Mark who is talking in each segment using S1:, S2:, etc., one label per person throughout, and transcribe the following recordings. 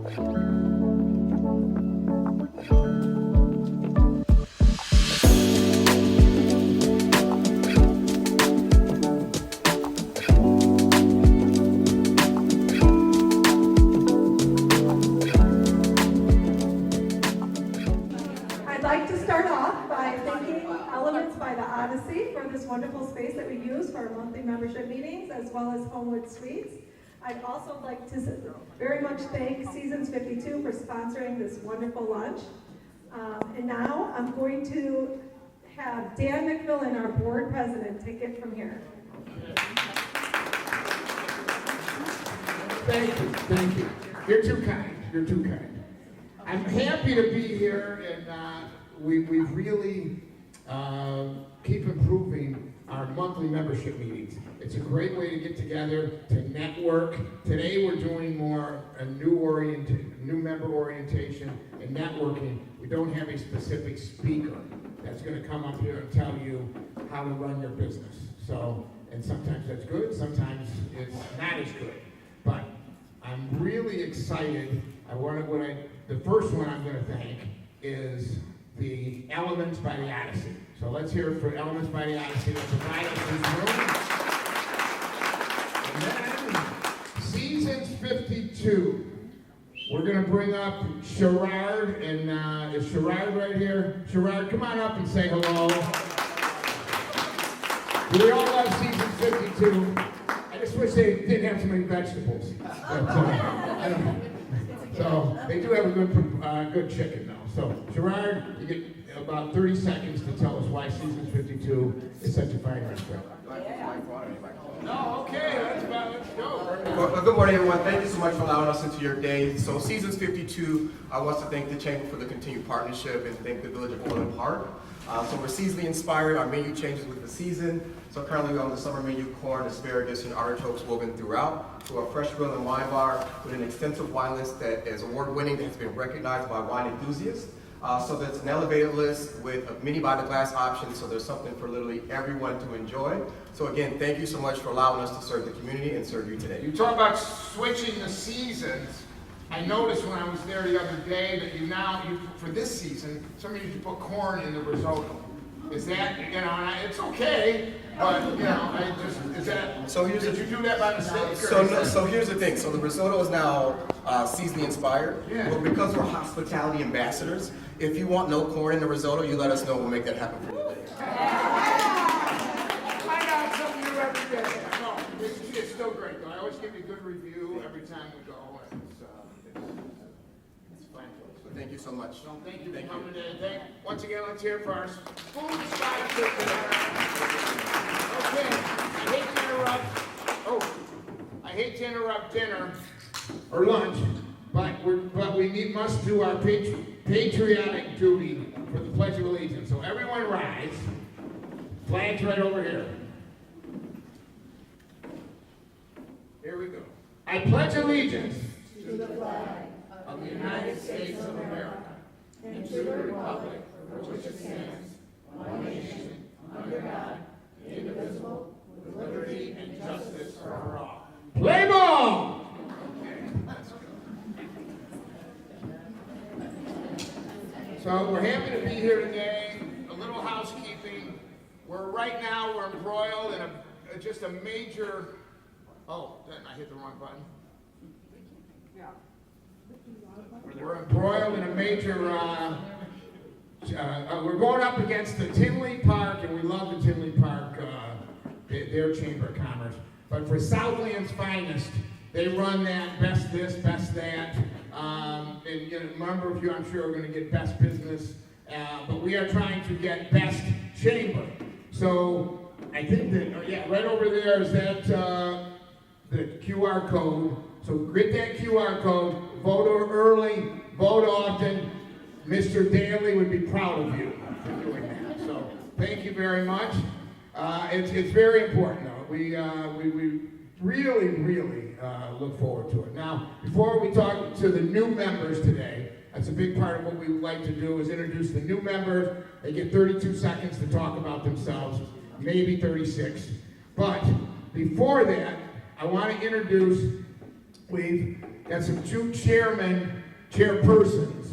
S1: I'd like to start off by thanking Elements by the Odyssey for this wonderful space that we use for our monthly membership meetings, as well as Homewood Suites. I'd also like to very much thank Seasons 52 for sponsoring this wonderful lunch. And now I'm going to have Dan McMillan, our board president, take it from here.
S2: Thank you. You're too kind. I'm happy to be here, and we really keep improving our monthly membership meetings. It's a great way to get together, to network. Today we're doing more a new member orientation and networking. We don't have a specific speaker that's going to come up here and tell you how to run your business. So, and sometimes that's good, sometimes it's not as good. But I'm really excited. The first one I'm going to thank is the Elements by the Odyssey. So let's hear it for Elements by the Odyssey that provide us this room. And then Seasons 52. We're going to bring up Sherrard, and is Sherrard right here? Sherrard, come on up and say hello. We all love Seasons 52. I just wish they didn't have so many vegetables. But, I don't know. So they do have a good chicken though. So Sherrard, you get about 30 seconds to tell us why Seasons 52 is such a fine restaurant. No, okay, let's go.
S3: Well, good morning, everyone. Thank you so much for allowing us into your day. So Seasons 52 wants to thank the Chamber for the continued partnership and thank the Village of Orland Park. So we're seasonally inspired. Our menu changes with the season. So currently we're on the summer menu, corn, asparagus, and artichokes woven throughout. To our fresh grill and wine bar with an extensive wine list that is award-winning, that has been recognized by wine enthusiasts. So that's an elevated list with many by-the-glass options, so there's something for literally everyone to enjoy. So again, thank you so much for allowing us to serve the community and serve you today.
S2: You talk about switching the seasons. I noticed when I was there the other day that for this season, somebody used to put corn in the risotto. Is that, it's okay, but, is that,
S3: so
S2: did you do that by mistake?
S3: So here's the thing. So the risotto is now seasonally inspired.
S2: Yeah.
S3: Well, because we're hospitality ambassadors, if you want no corn in the risotto, you let us know. We'll make that happen for you.
S2: Find out something new every day. No, it's still great, though. I always give you a good review every time we go, and it's fine.
S3: So thank you so much.
S2: So thank you for coming today. Once again, let's hear it for our food sponsor today. Okay, I hate to interrupt dinner or lunch, but we must do our patriotic duty for the Pledge of Allegiance. So everyone rise. Flag's right over here. Here we go. I pledge allegiance
S1: To the flag
S2: of the United States of America and to the republic for which it stands, one nation, under God, indivisible, with liberty and justice for all. Play ball! So we're happy to be here today. A little housekeeping. We're embroiled in just a major. Oh, I hit the wrong button. We're embroiled in a major. We're going up against the Tinley Park, and we love the Tinley Park, their Chamber of Commerce. But for Southland's finest, they run that best this, best that. And a number of you, I'm sure, are going to get best business. But we are trying to get best chamber. So I think that, right over there is that the QR code. So get that QR code, vote early, vote often. Mr. Daly would be proud of you for doing that. So thank you very much. It's very important, though. We really look forward to it. Now, before we talk to the new members today, that's a big part of what we would like to do is introduce the new members. They get 32 seconds to talk about themselves, maybe 36. But before that, I want to introduce, we've got some two chairpersons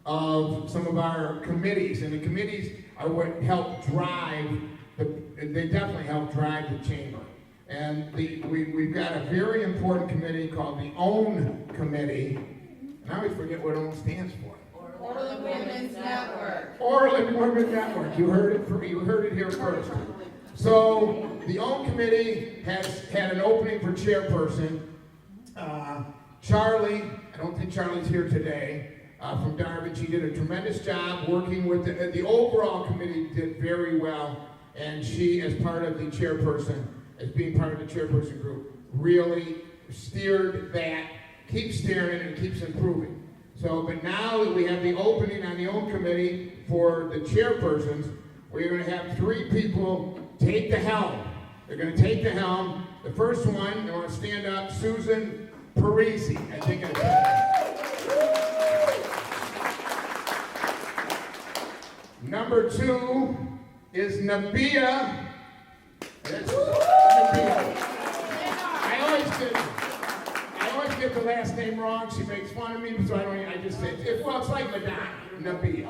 S2: of some of our committees, and the committees are what help drive they definitely help drive the chamber. And we've got a very important committee called the OWN Committee, and I always forget what OWN stands for.
S4: Orland Women's Network.
S2: Orland Women's Network. You heard it here first. So the OWN Committee has had an opening for chairperson. Charlie, I don't think Charlie's here today, from Darby. She did a tremendous job working with the overall committee, did very well, and she, as part of the chairperson, as being part of the chairperson group, really steered that, keeps steering it, and keeps improving. So, but now that we have the opening on the OWN Committee for the chairpersons, we're going to have 3 people take the helm. They're going to take the helm. The first one, I want to stand up, Susan Parisi. I think I said that. Number 2 is Nabia. That's Nabia. I always get the last name wrong. She makes fun of me, so I just say well, it's like Madonna. Nabia.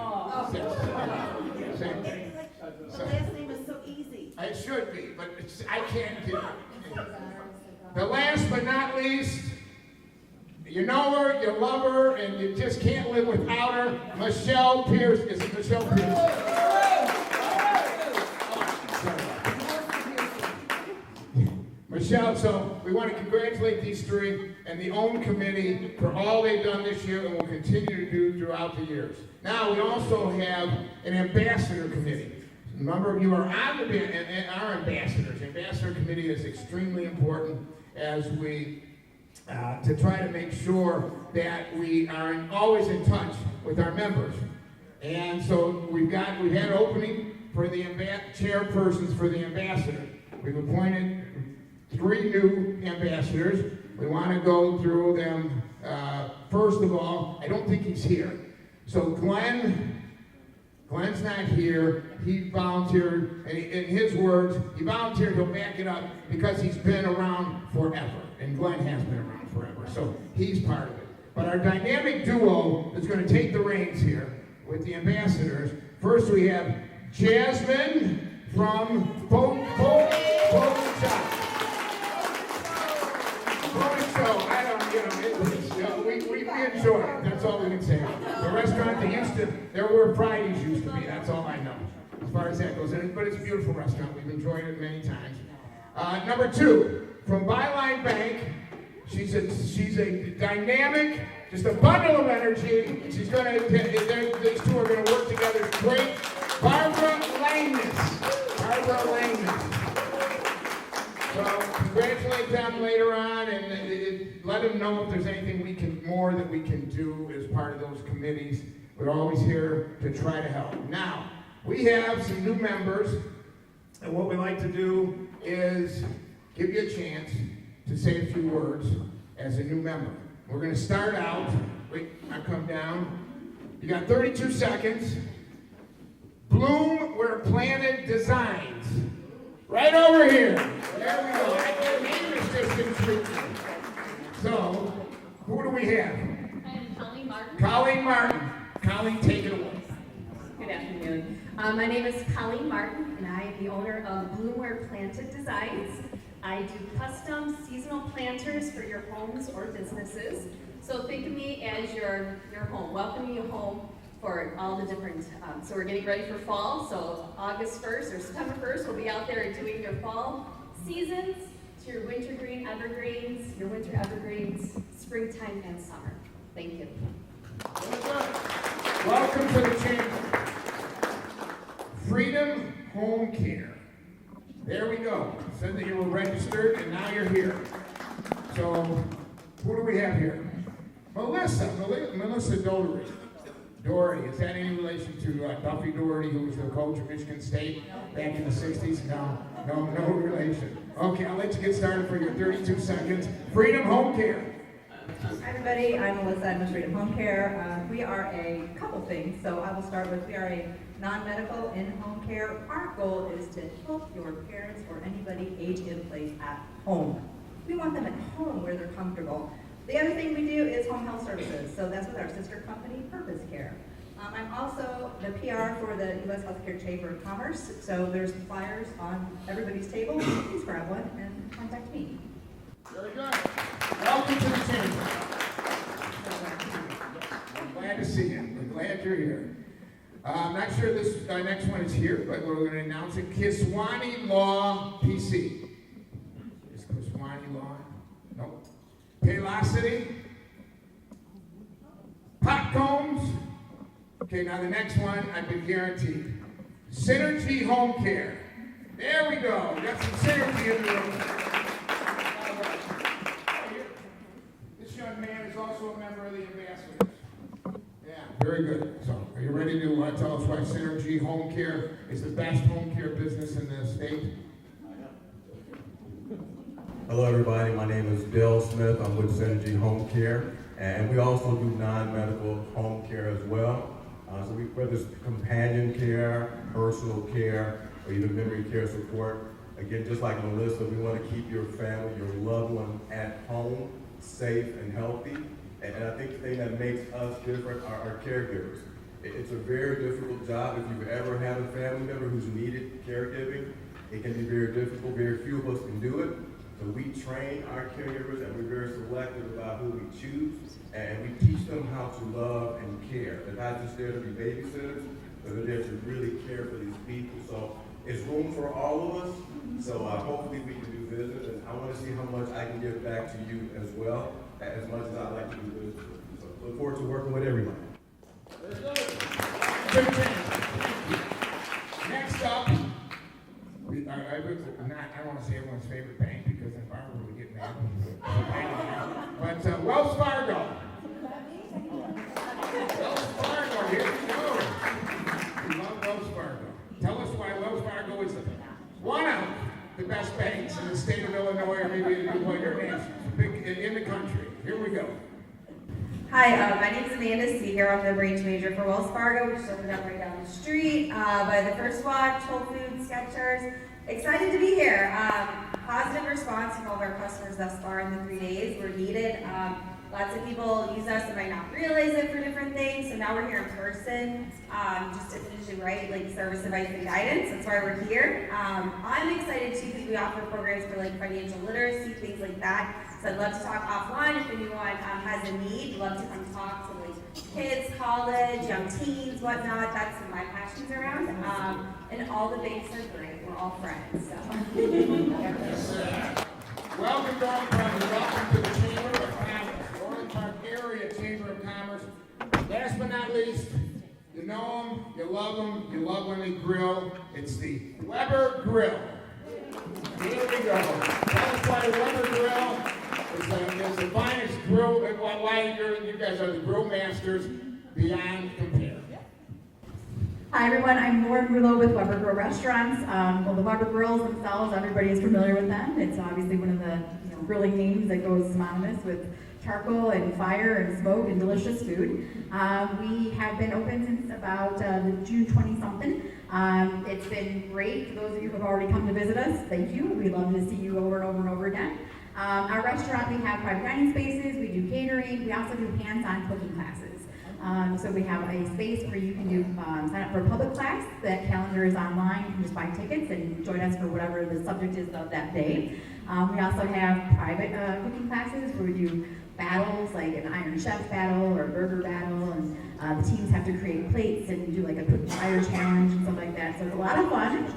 S2: Same thing.
S4: The last name is so easy.
S2: It should be, but I can't do it. The last but not least, you know her, you love her, and you just can't live without her. Michelle Pierce. Is it Michelle Pierce? Michelle, so we want to congratulate these 3 and the OWN Committee for all they've done this year and will continue to do throughout the years. Now, we also have an ambassador committee. A number of you are on our ambassadors. The ambassador committee is extremely important as we to try to make sure that we are always in touch with our members. And so we've had an opening for the chairpersons for the ambassador. We've appointed 3 new ambassadors. We want to go through them. First of all, I don't think he's here. So Glenn's not here. He volunteered, and in his words, he volunteered, he'll back it up, because he's been around forever. And Glenn has been around forever, so he's part of it. But our dynamic duo is going to take the reins here with the ambassadors. First we have Jasmine from we enjoy it. That's all we can say. The restaurant there were Fridays used to be. That's all I know as far as that goes. But it's a beautiful restaurant. We've enjoyed it many times. Number 2, from Byline Bank. She's a dynamic, just a bundle of energy. These 2 are going to work together. It's great. Barbara Langness. So congratulate them later on, and let them know if there's anything more that we can do as part of those committees. We're always here to try to help. Now, we have some new members, and what we like to do is give you a chance to say a few words as a new member. We're going to start out. Wait, I come down. You got 32 seconds. Bloom Where Planted Designs. Right over here. There we go. I can't name this distance treatment. So, who do we have?
S5: I'm Colleen Martin.
S2: Colleen Martin. Colleen, take it away.
S5: Good afternoon. My name is Colleen Martin, and I am the owner of Bloom Where Planted Designs. I do custom seasonal planters for your homes or businesses. So think of me as your home, welcoming you home for all the different, so we're getting ready for fall. So August 1st or September 1st, we'll be out there doing your fall seasons to your winter evergreens, springtime and summer. Thank you.
S2: Welcome to the chamber. Freedom Home Care. There we go. Said that you were registered, and now you're here. So, who do we have here? Melissa Doherty. Is that any relation to Duffy Doherty, who was the coach of Michigan State back in the 60s? No relation. Okay, I'll let you get started for your 32 seconds. Freedom Home Care.
S6: Hi everybody, I'm Melissa, I'm with Freedom Home Care. We are a couple things, so I will start with, we are a non-medical in-home care. Our goal is to help your parents or anybody age in place at home. We want them at home where they're comfortable. The other thing we do is home health services, so that's with our sister company, Purpose Care. I'm also the PR for the U.S. Healthcare Chamber of Commerce, so there's flyers on everybody's table. Please grab one and contact me.
S2: Very good. Welcome to the chamber. I'm glad to see you. We're glad you're here. I'm not sure this next one is here, but we're going to announce it. Kiswani Law PC. Is Kiswani Law? Nope. Paylocity. Pot combs. Okay, now the next one, I've been guaranteed. Synergy Home Care. There we go. We got some synergy in the room. This young man is also a member of the ambassadors. Yeah, very good. So, are you ready to tell us why Synergy Home Care is the best home care business in the state?
S7: Hello everybody, my name is Bill Smith. I'm with Synergy Home Care, and we also do non-medical home care as well. Whether it's companion care, personal care, or even memory care support, again, just like Melissa, we want to keep your family, your loved one at home, safe and healthy. And I think the thing that makes us different are our caregivers. It's a very difficult job. If you've ever had a family member who's needed caregiving, it can be very difficult. Very few of us can do it. So we train our caregivers, and we're very selective about who we choose, and we teach them how to love and care. They're not just there to be babysitters, but they're there to really care for these people. So it's room for all of us. So hopefully we can do business, and I want to see how much I can give back to you as well, as much as I like to do business. So look forward to working with everyone.
S2: Next up, I don't want to say everyone's favorite bank because then Barbara would get mad. But Wells Fargo. Wells Fargo, here we go. We love Wells Fargo. Tell us why Wells Fargo is one of the best banks in the state of Illinois, or maybe in the country. Here we go.
S8: Hi, my name is Amanda Seeger. I'm the branch manager for Wells Fargo, which is opened up right down the street by the First Watch, Whole Foods, Skechers. Excited to be here. Positive response from all of our customers thus far in the 3 days. We're needed. Lots of people use us and might not realize it for different things. So now we're here in person, just to finish it right, like service, advice, and guidance. That's why we're here. I'm excited too because we offer programs for like financial literacy, things like that. So I'd love to talk offline if anyone has a need. Love to come talk to like kids, college, young teens, whatnot. That's what my passion's around. And all the banks are great. We're all friends. So.
S2: Welcome, Dorland Park. Welcome to the Chamber of Commerce, Dorland Park Area Chamber of Commerce. Last but not least, you know them, you love when they grill. It's the Weber Grill. Here we go. Tell us why Weber Grill is the finest grill, and why you guys are the grill masters beyond compare.
S9: Hi everyone, I'm Lauren Rouleau with Weber Grill Restaurants. Well, the Weber Grills themselves, everybody is familiar with them. It's obviously one of the grilling names that goes synonymous with charcoal and fire and smoke and delicious food. We have been open since about June 20-something. It's been great. For those of you who have already come to visit us, thank you. We'd love to see you over and over and over again. Our restaurant, we have private dining spaces, we do catering, we also do hands-on cooking classes. So we have a space where you can do sign up for a public class. That calendar is online. You can just buy tickets and join us for whatever the subject is of that day. We also have private cooking classes where we do battles like an Iron Chef battle or a burger battle, and the teams have to create plates and do like a quick fire challenge and stuff like that. So it's a lot of fun.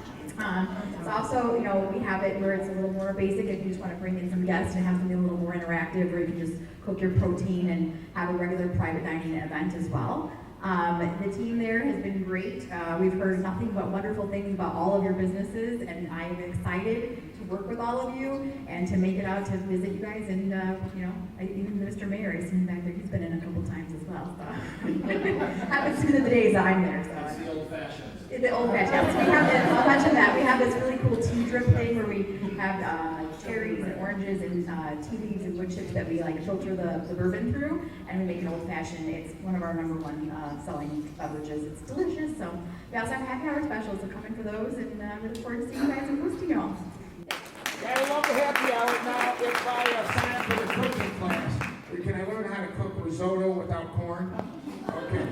S9: It's also, we have it where it's a little more basic if you just want to bring in some guests and have something a little more interactive, where you can just cook your protein and have a regular private dining event as well. The team there has been great. We've heard nothing but wonderful things about all of your businesses, and I am excited to work with all of you and to make it out to visit you guys. And even Mr. Mayor, I see him back there. He's been in a couple times as well. So happens to be the days that I'm there. So.
S2: It's the old-fashioned.
S9: The old-fashioned. Yes, we have I'll mention that. We have this really cool tea drip thing where we have like cherries and oranges and tea leaves and wood chips that we like filter the bourbon through, and we make an old-fashioned. It's one of our #1 selling beverages. It's delicious. So we also have happy hour specials, so come in for those, and we look forward to seeing you guys and hosting y'all.
S2: Yeah, we love the happy hour now. If I sign up for the cooking class, we can I learn how to cook risotto without corn? Okay.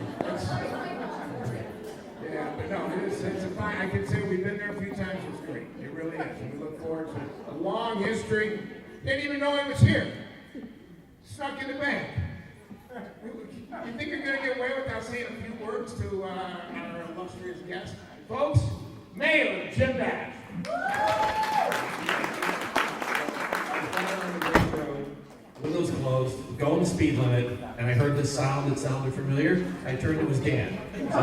S2: Yeah, but no, it's a fine, I can say we've been there a few times, it's great. It really is. And we look forward to a long history. Didn't even know he was here. Snuck in the bank. You think you're going to get away without saying a few words to our illustrious guest? Folks, Mayor Jim Dodge.
S10: Windows closed, going the speed limit, and I heard this sound that sounded familiar. I turned, it was Dan. So,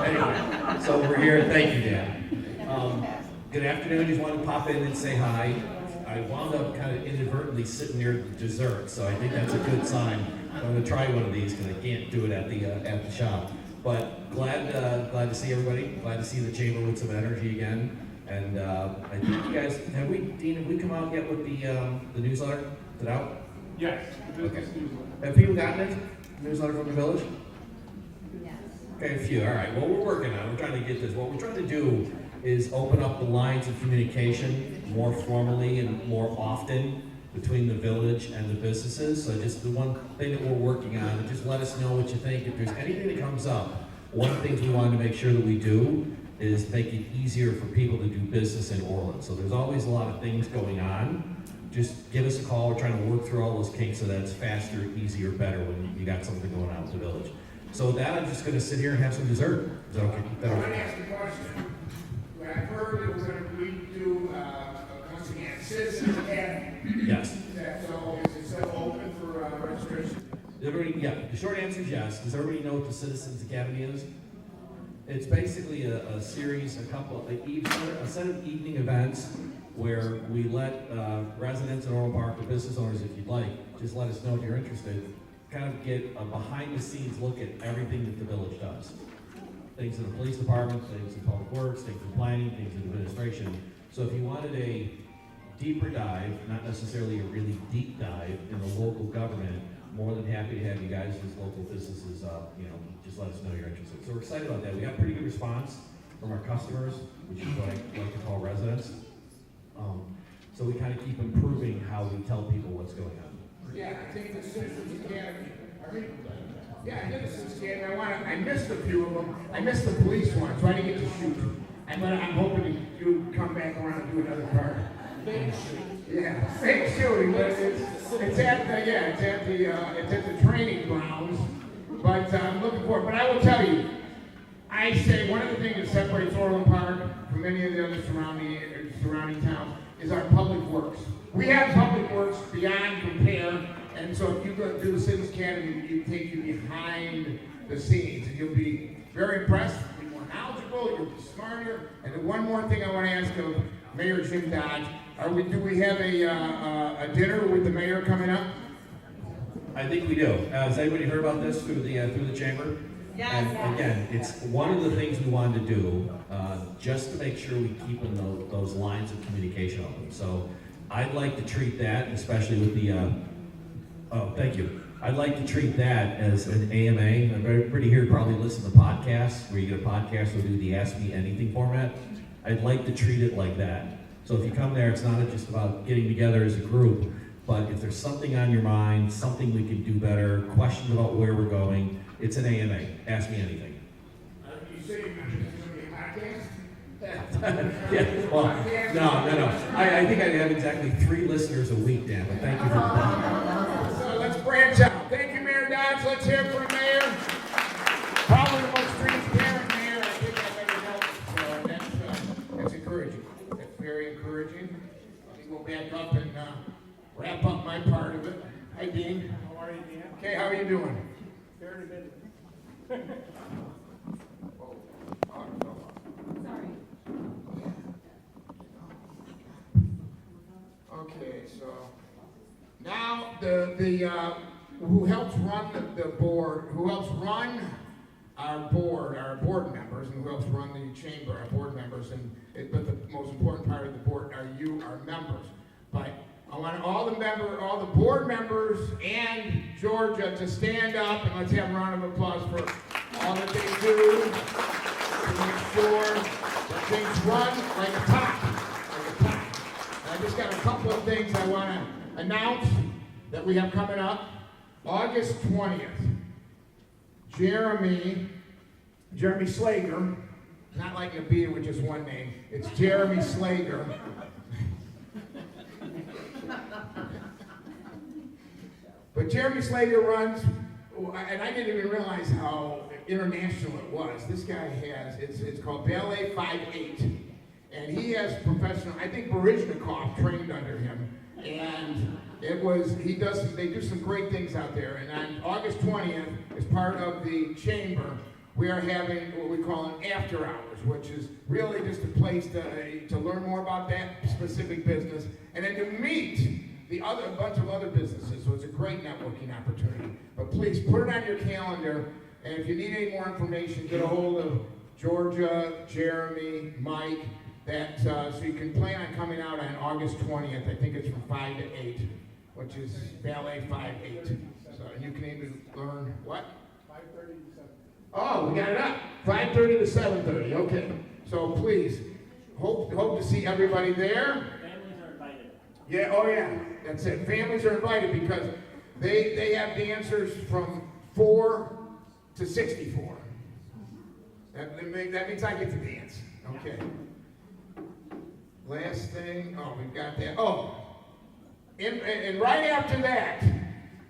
S10: anyway, so we're here. Thank you, Dan. Good afternoon. Just wanted to pop in and say hi. I wound up kind of inadvertently sitting near the dessert, so I think that's a good sign. I'm going to try one of these because I can't do it at the shop. But glad to see everybody. Glad to see the chamber with some energy again. And I think you guys Dean, have we come out yet with the newsletter? Is it out?
S11: Yes.
S10: Okay. Have people gotten it? Newsletter from the village?
S8: Yes.
S10: Okay, a few. All right. Well, we're working on it. We're trying to get this. What we're trying to do is open up the lines of communication more formally and more often between the village and the businesses. So just the one thing that we're working on, and just let us know what you think. If there's anything that comes up, one of the things we wanted to make sure that we do is make it easier for people to do business in Orland. So there's always a lot of things going on. Just give us a call. We're trying to work through all those kinks so that it's faster, easier, better when you got something going on with the village. So with that, I'm just going to sit here and have some dessert. Is that okay?
S2: I want to ask a question. I've heard that we're going to redo, once again, Citizens Academy.
S10: Yes.
S2: Is it still open for registration?
S10: Everybody, yeah, the short answer is yes. Does everybody know what the Citizens Academy is? It's basically a series, a set of evening events where we let residents in Orland Park, or business owners if you'd like, just let us know if you're interested, kind of get a behind-the-scenes look at everything that the village does. Things in the police department, things in public works, things in planning, things in administration. So if you wanted a deeper dive, not necessarily a really deep dive in the local government, more than happy to have you guys as local businesses, just let us know you're interested. So we're excited about that. We got pretty good response from our customers, which is what I like to call residents. So we kind of keep improving how we tell people what's going on.
S2: Yeah, I think the Citizens Academy. Yeah, I did the Citizens Academy. I missed a few of them. I missed the police one, so I didn't get to shoot. I'm hoping you come back around and do another part. Yeah, fake shooting, but it's at the training grounds. But I'm looking forward. But I will tell you, I say one of the things that separates Orland Park from many of the other surrounding towns is our public works. We have public works beyond compare, and so if you go to the Citizens Academy, you take you behind the scenes, and you'll be very impressed, you'll be more knowledgeable, you'll be smarter. And then one more thing I want to ask of Mayor Jim Dodge, do we have a dinner with the mayor coming up?
S10: I think we do. Has anybody heard about this through the chamber?
S4: Yes.
S10: And again, it's one of the things we wanted to do, just to make sure we keep in those lines of communication open. So I'd like to treat that, especially with the, thank you. I'd like to treat that as an AMA. Everybody here probably listen to podcasts, where you get a podcast, we'll do the Ask Me Anything format. I'd like to treat it like that. So if you come there, it's not just about getting together as a group, but if there's something on your mind, something we can do better, questions about where we're going, it's an AMA. Ask me anything.
S2: You say you're going to be a podcast?
S10: Yeah, well, no. I think I have exactly 3 listeners a week, Dan, but thank you for the time.
S2: So let's branch out. Thank you, Mayor Dodge. Let's hear it for the mayor. Probably the most transparent mayor I think I've ever known. So that's encouraging. That's very encouraging. Let me go back up and wrap up my part of it. Hi, Dean.
S11: How are you, Dan?
S2: Okay, how are you doing?
S11: Very busy.
S2: Okay, so now the who helps run the board, who helps run our board members, and who helps run the chamber, our board members, but the most important part of the board are you, our members. But I want all the board members and Georgia to stand up, and let's have a round of applause for all that they do to make sure that things run like a top. I just got a couple of things I want to announce that we have coming up. August 20th, Jeremy Slager, not like a beer with just one name, it's Jeremy Slager. But Jeremy Slager runs, and I didn't even realize how international it was. This guy has, it's called Ballet 5-8. And he has professional, I think Baryshnikov trained under him. And they do some great things out there. And on August 20th, as part of the chamber, we are having what we call an after hours, which is really just a place to learn more about that specific business, and then to meet a bunch of other businesses. So it's a great networking opportunity. But please put it on your calendar, and if you need any more information, get a hold of Georgia, Jeremy, Mike, so you can plan on coming out on August 20th. I think it's from 5 to 8, which is Ballet 5-8. So you can even learn what? 5:30 to 7:30. Oh, we got it up. 5:30 to 7:30. Okay. So please, hope to see everybody there.
S11: Families are invited.
S2: Yeah. Oh yeah. That's it. Families are invited because they have dancers from 4 to 64. That means I get to dance. Okay. Last thing, we've got that. And right after that,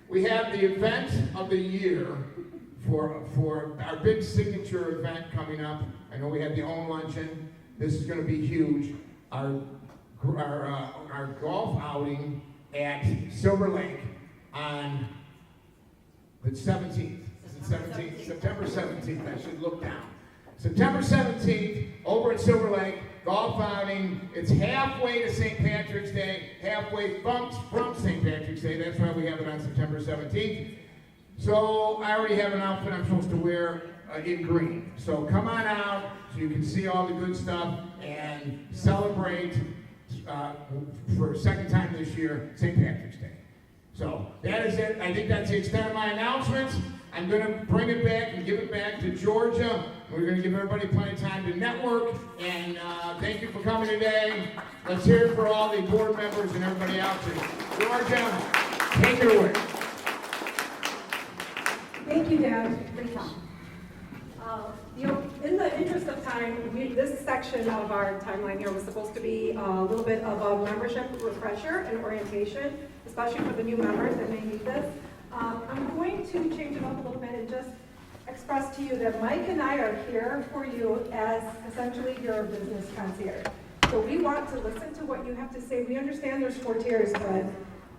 S2: we have the event of the year for our big signature event coming up. I know we have the OWN luncheon. This is going to be huge. Our golf outing at Silver Lake on the 17th. Is it 17th? September 17th. I should look down. September 17th, over at Silver Lake, golf outing. It's halfway to St. Patrick's Day, halfway from St. Patrick's Day. That's why we have it on September 17th. So I already have an outfit I'm supposed to wear in green. So come on out so you can see all the good stuff and celebrate for a second time this year, St. Patrick's Day. So that is it. I think that's the extent of my announcements. I'm going to bring it back and give it back to Georgia. We're going to give everybody plenty of time to network. And thank you for coming today. Let's hear it for all the board members and everybody out there. Georgia, take it away.
S1: Thank you, Dan. Great job. In the interest of time, this section of our timeline here was supposed to be a little bit of a membership refresher and orientation, especially for the new members that may need this. I'm going to change it up a little bit and just express to you that Mike and I are here for you as essentially your business concierge. So we want to listen to what you have to say. We understand there's 4 tiers, but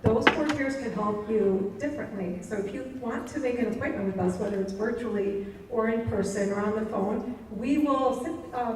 S1: those 4 tiers can help you differently. So if you want to make an appointment with us, whether it's virtually or in person or on the phone, we will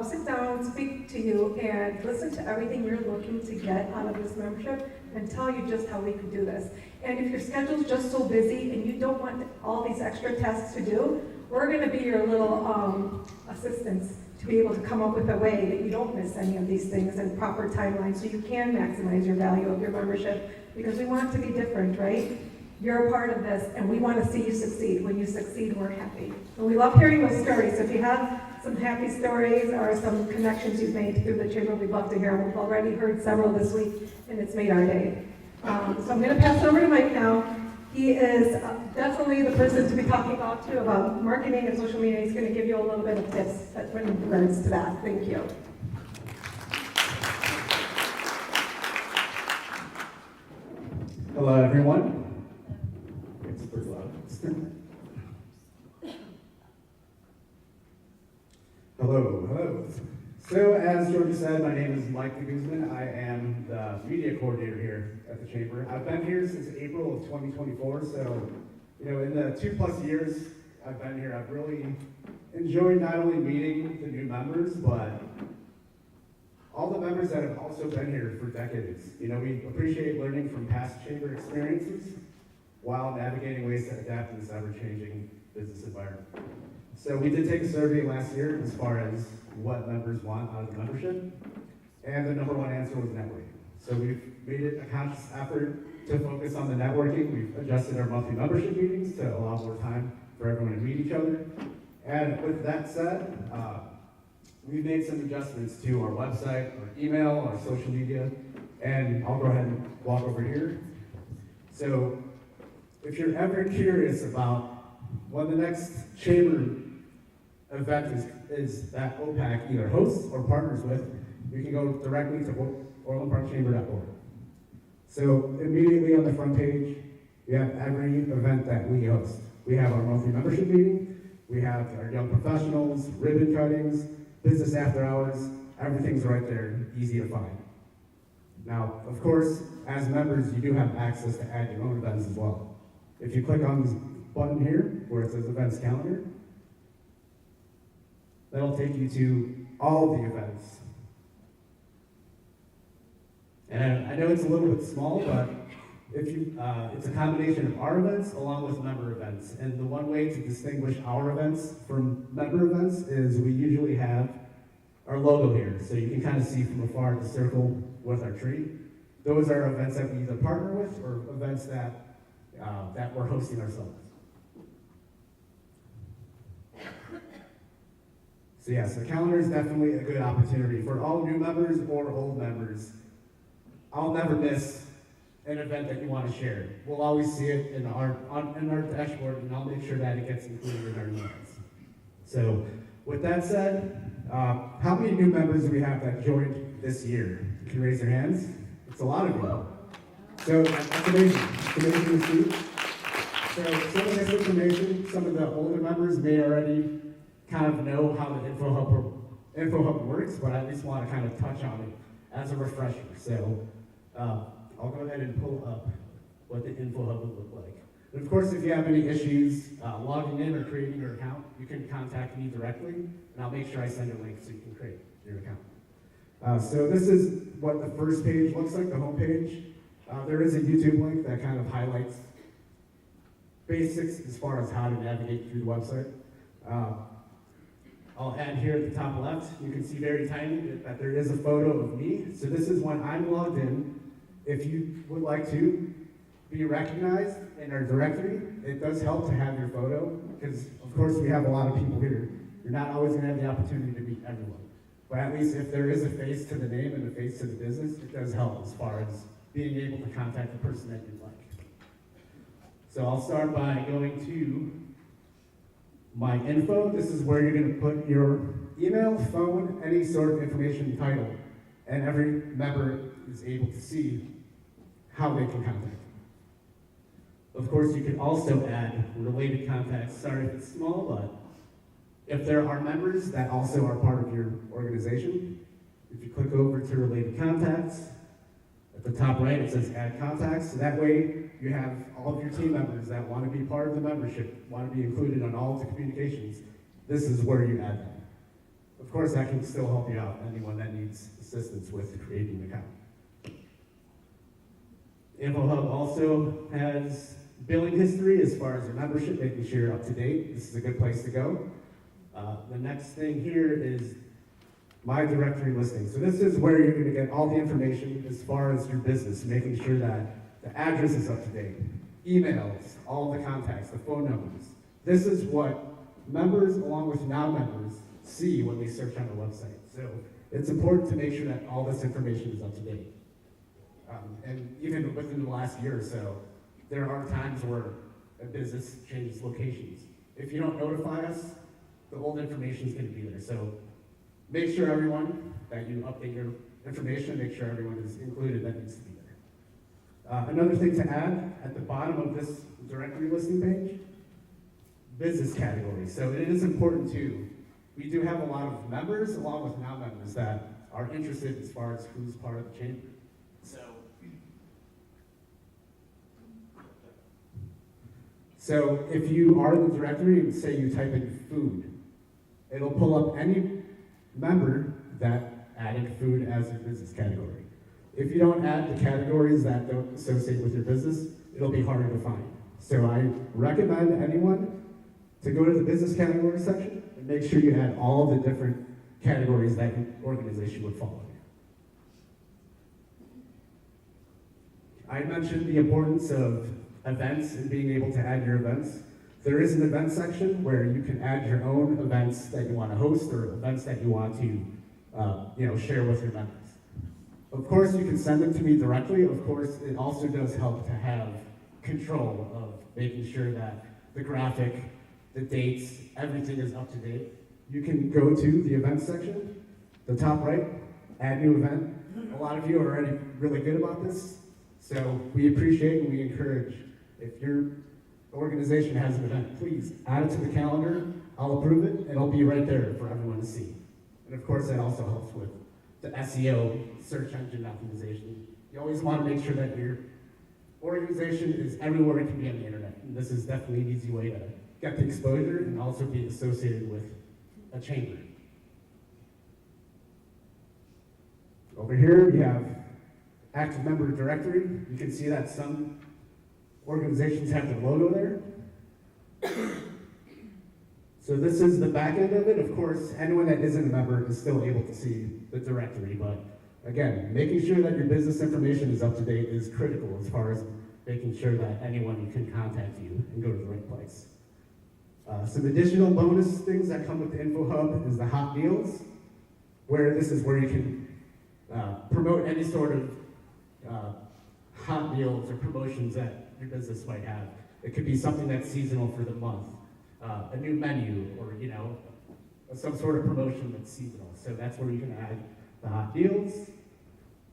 S1: sit down, speak to you, and listen to everything you're looking to get out of this membership and tell you just how we can do this. And if your schedule's just so busy and you don't want all these extra tasks to do, we're going to be your little assistants to be able to come up with a way that you don't miss any of these things and proper timelines so you can maximize your value of your membership, because we want it to be different, right? You're a part of this, and we want to see you succeed. When you succeed, we're happy. And we love hearing those stories. So if you have some happy stories or some connections you've made through the chamber, we'd love to hear them. We've already heard several this week, and it's made our day. So I'm going to pass it over to Mike now. He is definitely the person to be talking about marketing and social media. He's going to give you a little bit of tips in regards to that. Thank you.
S12: Hello, everyone. It's pretty loud. Hello. So, as Jordan said, my name is Mike Guzman. I am the media coordinator here at the Chamber. I've been here since April of 2024, so, in the 2+ years I've been here, I've really enjoyed not only meeting the new members, but all the members that have also been here for decades. We appreciate learning from past Chamber experiences while navigating ways to adapt in this ever-changing business environment. So we did take a survey last year as far as what members want out of the membership, and the #1 answer was networking. So we've made it a conscious effort to focus on the networking. We've adjusted our monthly membership meetings to allow more time for everyone to meet each other. And with that said, we've made some adjustments to our website, our email, our social media, and I'll go ahead and walk over here. So if you're ever curious about when the next chamber event is that OPACC either hosts or partners with, you can go directly to orlandparkchamber.org. So immediately on the front page, we have every event that we host. We have our monthly membership meeting, we have our young professionals, ribbon cuttings, business after hours, everything's right there, easy to find. Now, of course, as members, you do have access to add your own events as well. If you click on this button here, where it says Events Calendar, that'll take you to all the events. And I know it's a little bit small, but if you, it's a combination of our events along with member events. And the one way to distinguish our events from member events is we usually have our logo here. So you can kind of see from afar the circle with our tree. Those are events that we either partner with or events that, that we're hosting ourselves. So yes, the calendar is definitely a good opportunity for all new members or old members. I'll never miss an event that you want to share. We'll always see it in our dashboard, and I'll make sure that it gets included in our emails. So with that said, how many new members do we have that joined this year? You can raise your hands. It's a lot of you. So that's amazing. It's amazing to see. So some of this information, some of the older members may already kind of know how the Info Hub works, but I at least want to kind of touch on it as a refresher. So I'll go ahead and pull up what the Info Hub would look like. And of course, if you have any issues logging in or creating your account, you can contact me directly, and I'll make sure I send a link so you can create your account. So this is what the first page looks like, the home page. There is a YouTube link that kind of highlights basics as far as how to navigate through the website. I'll add here at the top left, you can see very tiny that there is a photo of me. So this is when I'm logged in. If you would like to be recognized in our directory, it does help to have your photo, because of course we have a lot of people here. You're not always gonna have the opportunity to meet everyone. But at least if there is a face to the name and a face to the business, it does help as far as being able to contact the person that you'd like. So I'll start by going to my info. This is where you're going to put your email, phone, any sort of information title, and every member is able to see how they can contact you. Of course, you can also add related contacts. Sorry if it's small, but if there are members that also are part of your organization, if you click over to related contacts, at the top right it says add contacts. So that way you have all of your team members that want to be part of the membership, want to be included on all of the communications. This is where you add them. Of course, that can still help you out, anyone that needs assistance with creating an account. InfoHub also has billing history as far as your membership, making sure you're up to date. This is a good place to go. The next thing here is my directory listing. So this is where you're going to get all the information as far as your business, making sure that the address is up to date, emails, all the contacts, the phone numbers. This is what members along with non-members see when they search on the website. So it's important to make sure that all this information is up to date. And even within the last year or so, there are times where a business changes locations. If you don't notify us, the old information is going to be there. So make sure everyone that you update your information, make sure everyone is included that needs to be there. Another thing to add at the bottom of this directory listing page, business categories. So it is important too. We do have a lot of members along with non-members that are interested as far as who's part of the chamber. So if you are in the directory and say you type in food, it'll pull up any member that added food as their business category. If you don't add the categories that don't associate with your business, it'll be harder to find. So I recommend anyone to go to the business category section and make sure you add all the different categories that your organization would fall under. I mentioned the importance of events and being able to add your events. There is an event section where you can add your own events that you want to host or events that you want to share with your members. Of course, you can send them to me directly. Of course, it also does help to have control of making sure that the graphic, the dates, everything is up to date. You can go to the events section, the top right, add new event. A lot of you are already really good about this, so we appreciate and we encourage, if your organization has an event, please add it to the calendar. I'll approve it, and it'll be right there for everyone to see. And of course, that also helps with the SEO, search engine optimization. You always want to make sure that your organization is everywhere it can be on the internet. And this is definitely an easy way to get the exposure and also be associated with a chamber. Over here, we have active member directory. You can see that some organizations have their logo there. So this is the back end of it. Of course, anyone that isn't a member is still able to see the directory, but again, making sure that your business information is up to date is critical as far as making sure that anyone can contact you and go to the right place. Some additional bonus things that come with the Info Hub is the hot deals, where this is where you can promote any sort of hot deals or promotions that your business might have. It could be something that's seasonal for the month, a new menu, or some sort of promotion that's seasonal. So that's where you can add the hot deals.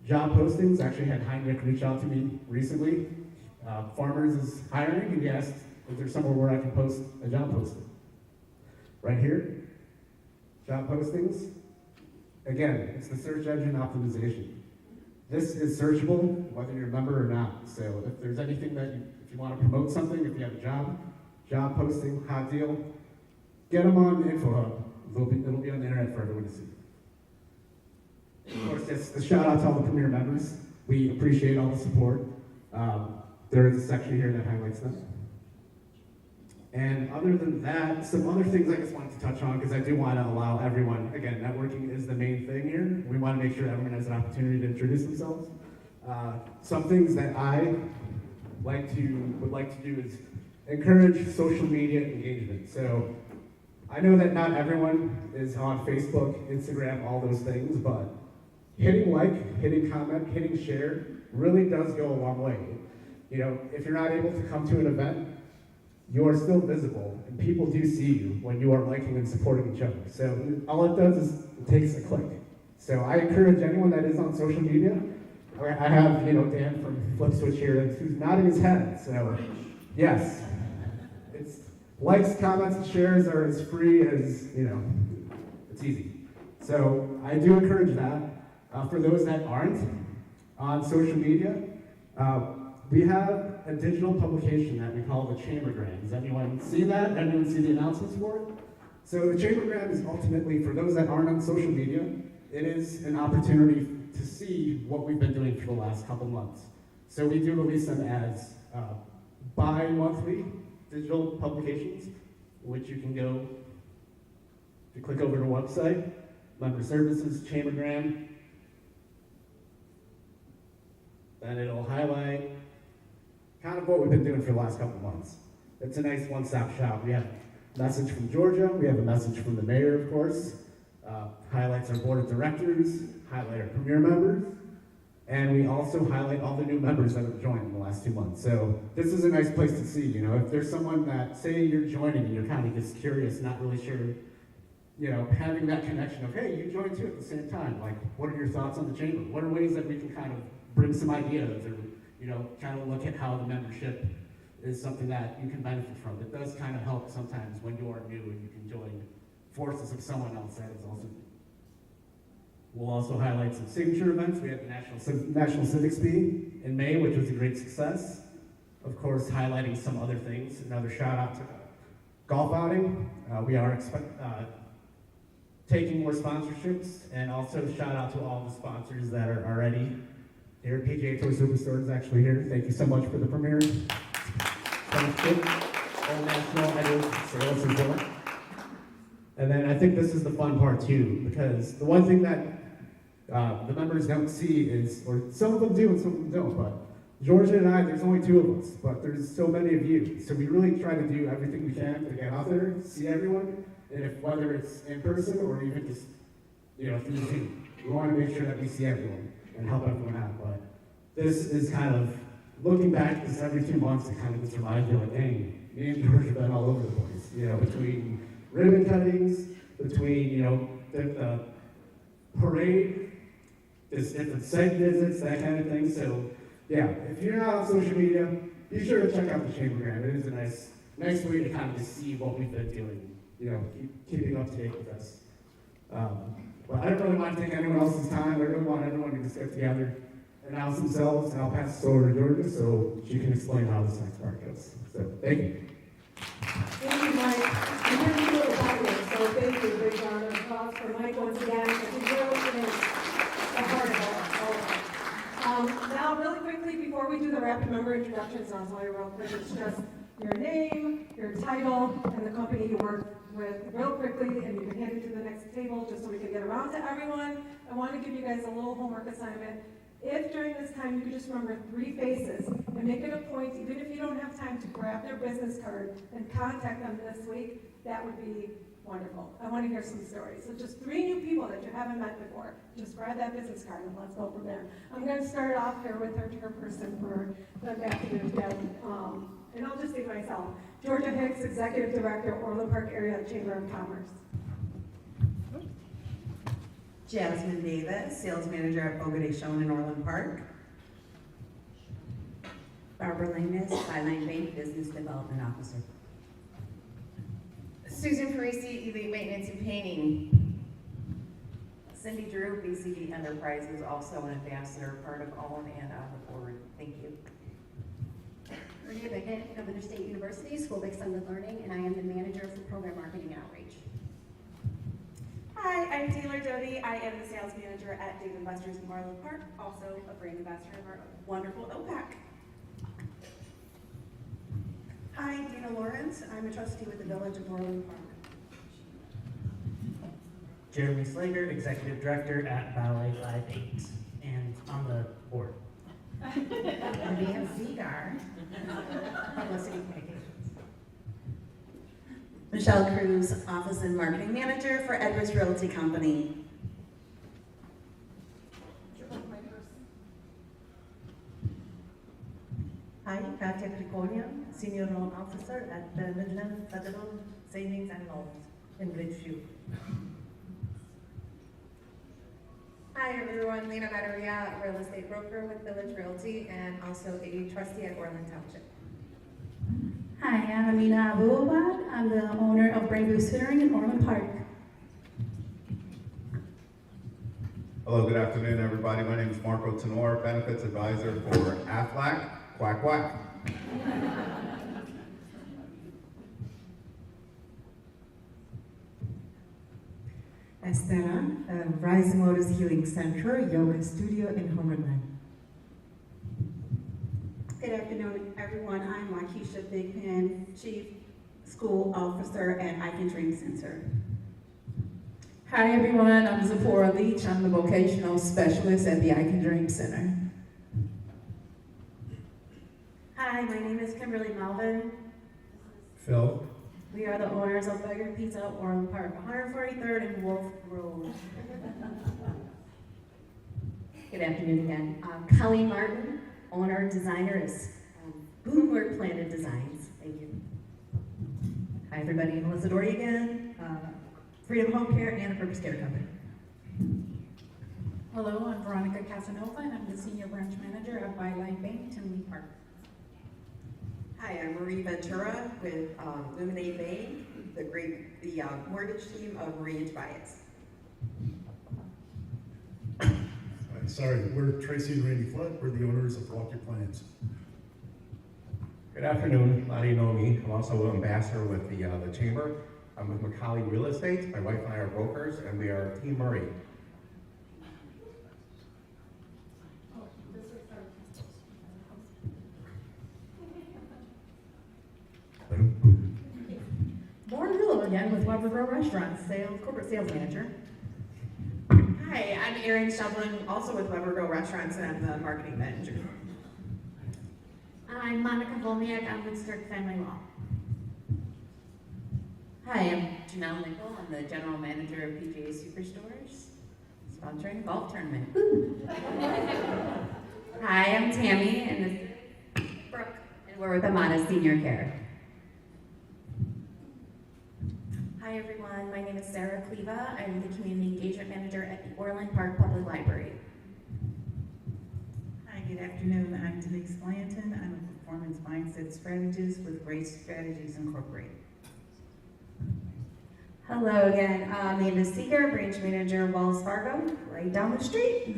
S12: Job postings. Actually had Heinrich reach out to me recently. Farmers is hiring, and he asked, is there somewhere where I can post a job posting? Right here, job postings. Again, it's the search engine optimization. This is searchable whether you're a member or not. So if there's anything that if you want to promote something, if you have a job posting, hot deal, get them on the Info Hub. It'll be on the internet for everyone to see. Of course, just a shout out to all the Premier members. We appreciate all the support. There is a section here that highlights them. And other than that, some other things I just wanted to touch on, because I do want to allow everyone, again, networking is the main thing here. We want to make sure everyone has an opportunity to introduce themselves. Some things that I would like to do is encourage social media engagement. So I know that not everyone is on Facebook, Instagram, all those things, but hitting like, hitting comment, hitting share really does go a long way. If you're not able to come to an event, you are still visible, and people do see you when you are liking and supporting each other. So all it does is it takes a click. So I encourage anyone that is on social media. I have Dan from Flip Switch here who's nodding his head. So yes, it's likes, comments, and shares are as free as it's easy. So I do encourage that. For those that aren't on social media, we have a digital publication that we call the Chambergram. Has anyone seen that? Anyone see the announcements for it? So the Chambergram is ultimately, for those that aren't on social media, it is an opportunity to see what we've been doing for the last couple months. So we do release them as bi-monthly digital publications, which you can go, if you click over to the website, member services, Chambergram, then it'll highlight kind of what we've been doing for the last couple months. It's a nice one-stop shop. We have a message from Georgia, we have a message from the mayor, of course, highlights our board of directors, highlight our premier members, and we also highlight all the new members that have joined in the last 2 months. So this is a nice place to see, if there's someone that, say you're joining and you're kind of just curious, not really sure, having that connection of, hey, you joined too at the same time, like, what are your thoughts on the chamber? What are ways that we can kind of bring some ideas, or kind of look at how the membership is something that you can benefit from. It does kind of help sometimes when you are new and you can join forces of someone else that is also new. We'll also highlight some signature events. We had the National Civics Bee in May, which was a great success. Of course, highlighting some other things. Another shout out to golf outing. We are taking more sponsorships, and also shout out to all the sponsors that are already here. PGA Tour Superstore is actually here. Thank you so much for the premiere. Sponsorship. Old National Edward Sales as well. And then I think this is the fun part too, because the one thing that the members don't see is, or some of them do and some of them don't, but Georgia and I, there's only 2 of us, but there's so many of you. So we really try to do everything we can to get out there, see everyone, and whether it's in person or even just through Zoom. We want to make sure that we see everyone and help everyone out. But this is kind of looking back just every 2 months, it kind of just reminds you, like, dang, me and George have been all over the place, you know, between ribbon cuttings, between, you know, the parade, just different site visits, that kind of thing. So, yeah, if you're not on social media, be sure to check out the Chambergram. It is a nice way to kind of just see what we've been doing, you know, keeping up to date with us. But I don't really want to take anyone else's time. I really want everyone to just get together, announce themselves, and I'll pass this over to Georgia so she can explain how this next part goes. So, thank you.
S1: Thank you, Mike. I'm going to do it without you, so thank you. Big round of applause for Mike once again. I think really is the heart of it. Now, really quickly, before we do the rapid member introductions, I'll tell you real quick, it's just your name, your title, and the company you work with real quickly, and you can hand it to the next table just so we can get around to everyone. I want to give you guys a little homework assignment. If during this time you could just remember 3 faces and make it a point, even if you don't have time to grab their business card and contact them this week, that would be wonderful. I want to hear some stories. So just 3 new people that you haven't met before. Just grab that business card and let's go from there. I'm going to start off here with our chairperson for the ambassadors again. And I'll just say myself. Georgia Hicks, Executive Director, Orland Park Area Chamber of Commerce.
S6: Jasmine Davis, Sales Manager at Bogota Shown in Orland Park.
S8: Barbara Langus, Byline Bank Business Development Officer.
S11: Susan Parisi, Elite Maintenance and Painting.
S13: Cindy Drew, BCD Enterprises, also an ambassador, part of OWN and on the board. Thank you.
S5: Renee Bickett, Governor State University, School of Extended Learning, and I am the manager for Program Marketing and Outreach.
S11: Hi, I'm Taylor Doty. I am the sales manager at Dave & Buster's in Orland Park, also a brand ambassador of our wonderful OPACC.
S6: Hi, Dina Lawrence. I'm a trustee with the Village of Orland Park.
S14: Jeremy Slager, Executive Director at Ballet 58 and on the board.
S6: Vivian Seagar, Publicity Communications.
S8: Michelle Cruz, Office and Marketing Manager for Edwards Realty Company.
S15: Hi, Katia Criconia, Senior Loan Officer at the Midland Federal Savings and Loans in Bridgeview.
S11: Hi everyone, Lena Batteria, real estate broker with Village Realty and also a trustee at Orland Township.
S9: Hi, I'm Amina Abubad. I'm the owner of Brainview Tutoring in Orland Park.
S16: Hello, good afternoon, everybody. My name is Marco Tenor, Benefits Advisor for AFLAC. Quack, quack.
S15: Estella, Rise Motors Healing Center, Yoga Studio in Homerland.
S17: Good afternoon, everyone. I'm Lakeisha Big Pen, Chief School Officer at I Can Dream Center.
S18: Hi, everyone. I'm Zipporah Leach. I'm the Vocational Specialist at the I Can Dream Center.
S17: Hi, my name is Kimberly Melvin.
S7: Phil.
S17: We are the owners of Beggar Pizza, Orland Park, 143rd and Wolf Road.
S5: Good afternoon again. Colleen Martin, owner, designer is Bloomberg Planted Designs. Thank you.
S6: Hi, everybody. Melissa Dory again, Freedom Home Care and the Purpose Care Company.
S9: Hello, I'm Veronica Casanova, and I'm the Senior Branch Manager at Byline Bank, Tinley Park.
S19: Hi, I'm Marie Ventura with Luminate Bank, the mortgage team of Marie and Tobias.
S20: Sorry, we're Tracy and Randy Flood. We're the owners of Walk Your Plans.
S7: Good afternoon, Lottie Nomi. I'm also an ambassador with the Chamber. I'm with Macaulay Real Estate. My wife and I are brokers, and we are Team Murray.
S9: Lauren Willow again with Weber Grill Restaurants, Corporate Sales Manager.
S11: Hi, I'm Erin Shovlin, also with Weber Grill Restaurants and I'm the marketing manager.
S17: I'm Monica Volniak. I'm with Stark Family Law.
S13: Hi, I'm Janelle Nickel. I'm the general manager of PGA Superstores, sponsoring a golf tournament.
S8: Hi, I'm Tammy, and And we're with Amana Senior Care.
S21: Hi everyone, my name is Sarah Cleva. I'm the Community Engagement Manager at the Orland Park Public Library.
S4: Hi, good afternoon. I'm Denise Blanton. I'm a performance mindset strategist with Grace Strategies Incorporated.
S8: Hello again, Amanda Seeger, Branch Manager, Wells Fargo, right down the street.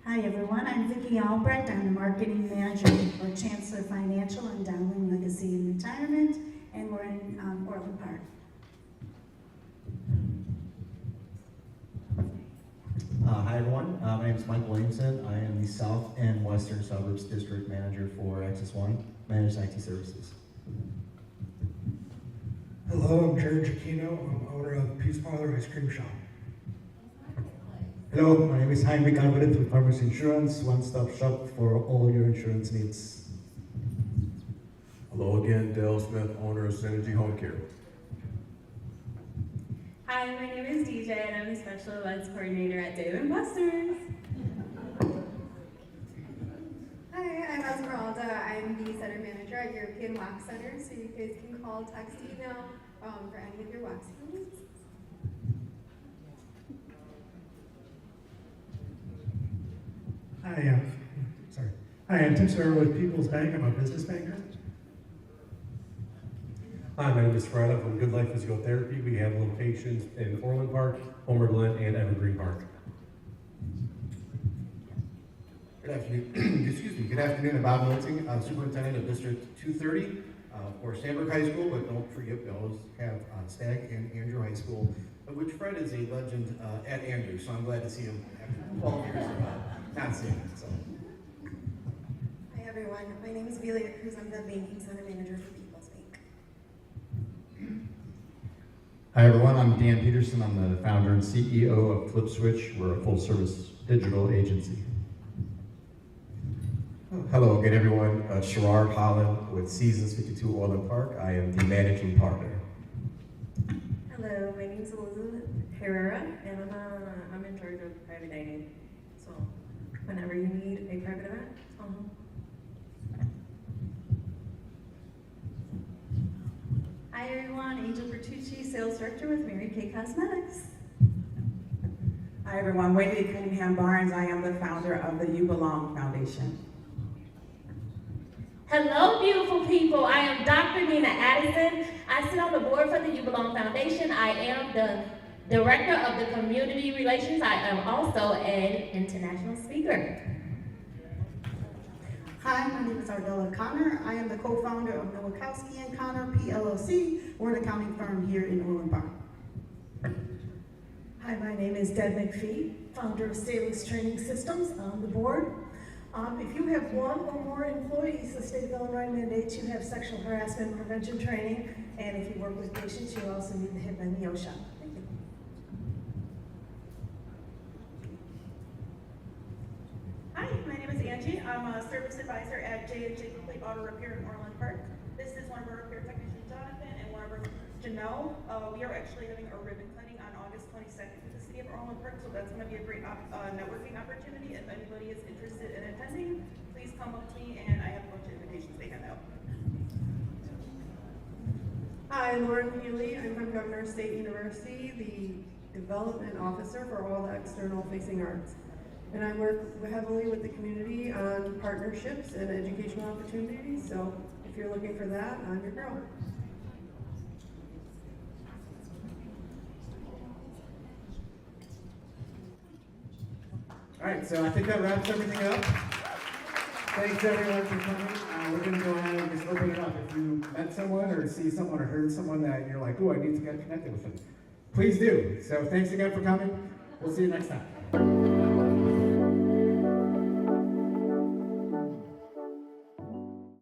S17: Hi everyone, I'm Vicki Albrecht. I'm the Marketing Manager for Chancellor Financial and Dowling Legacy and Retirement, and we're in Orland Park.
S22: Hi everyone, my name is Mike Williamson. I am the South and Western Suburbs District Manager for Access One, Managed IT Services.
S23: Hello, I'm Jared Giacchino. I'm owner of Peace Parlor Ice Cream Shop.
S24: Hello, my name is Jaime Alvarez with Farmers Insurance, one-stop shop for all your insurance needs.
S7: Hello again, Dale Smith, owner of Synergy Home Care.
S25: Hi, my name is DJ and I'm the Special Events Coordinator at Dave & Buster's.
S11: Hi, I'm Esmeralda. I'm the Center Manager at European Wax Center, so you guys can call, text, email for any of your waxing needs.
S23: Hi, I'm Tim Sawyer with People's Bank. I'm a business banker.
S26: Hi, my name is Fred. I'm from Good Life Physical Therapy. We have locations in Orland Park, Homer Glen, and Evergreen Park.
S22: Good afternoon. Excuse me. Good afternoon. I'm Bob Milting, Superintendent of District 230 for Sandburg High School, but don't forget we always have Stagg and Andrew High School, of which Fred is a legend at Andrew, so I'm glad to see him after 12 years of not seeing him. So.
S11: Hi everyone, my name is Velia Cruz. I'm the Banking Center Manager for People's Bank.
S27: Hi everyone, I'm Dan Peterson. I'm the founder and CEO of FlipSwitch. We're a full-service digital agency.
S28: Hello again, everyone. Sherrard Holland with Seasons 52 Orland Park. I am the managing partner.
S29: Hello, my name is Elizabeth Herrera, and I'm in charge of private dining. So, whenever you need a private event,
S30: Hi everyone, Angel Bertucci, Sales Director with Mary Kay Cosmetics.
S4: Hi everyone, Wendy Cunningham Barnes. I am the founder of the You Belong Foundation.
S25: Hello, beautiful people. I am Dr. Nina Addison. I sit on the board for the You Belong Foundation. I am the Director of the Community Relations. I am also an international speaker.
S17: Hi, my name is Ardella Connor. I am the co-founder of Nowakowski and Connor PLLC. We're an accounting firm here in Orland Park.
S31: Hi, my name is Deb McPhee, founder of Salix Training Systems on the board. If you have one or more employees, the state of Illinois mandates you have sexual harassment prevention training, and if you work with patients, you also need the HIPAA and the OSHA. Thank you.
S32: Hi, my name is Angie. I'm a service advisor at J&J Complete Auto Repair in Orland Park. This is one of our repair technicians, Jonathan, and one of our Janelle. We are actually having a ribbon cutting on August 22nd for the city of Orland Park, so that's going to be a great networking opportunity. If anybody is interested in attending, please come up to me, and I have a bunch of invitations they hand out.
S31: Hi, Lauren Healy. I'm from Governor State University, the development officer for all the external facing arts. And I work heavily with the community on partnerships and educational opportunities, so if you're looking for that, I'm your girl.
S12: All right, so I think that wraps everything up. Thanks everyone for coming. We're gonna go ahead and just open it up. If you met someone or see someone or heard someone that you're like, oh, I need to get connected with them, please do. So thanks again for coming. We'll see you next time.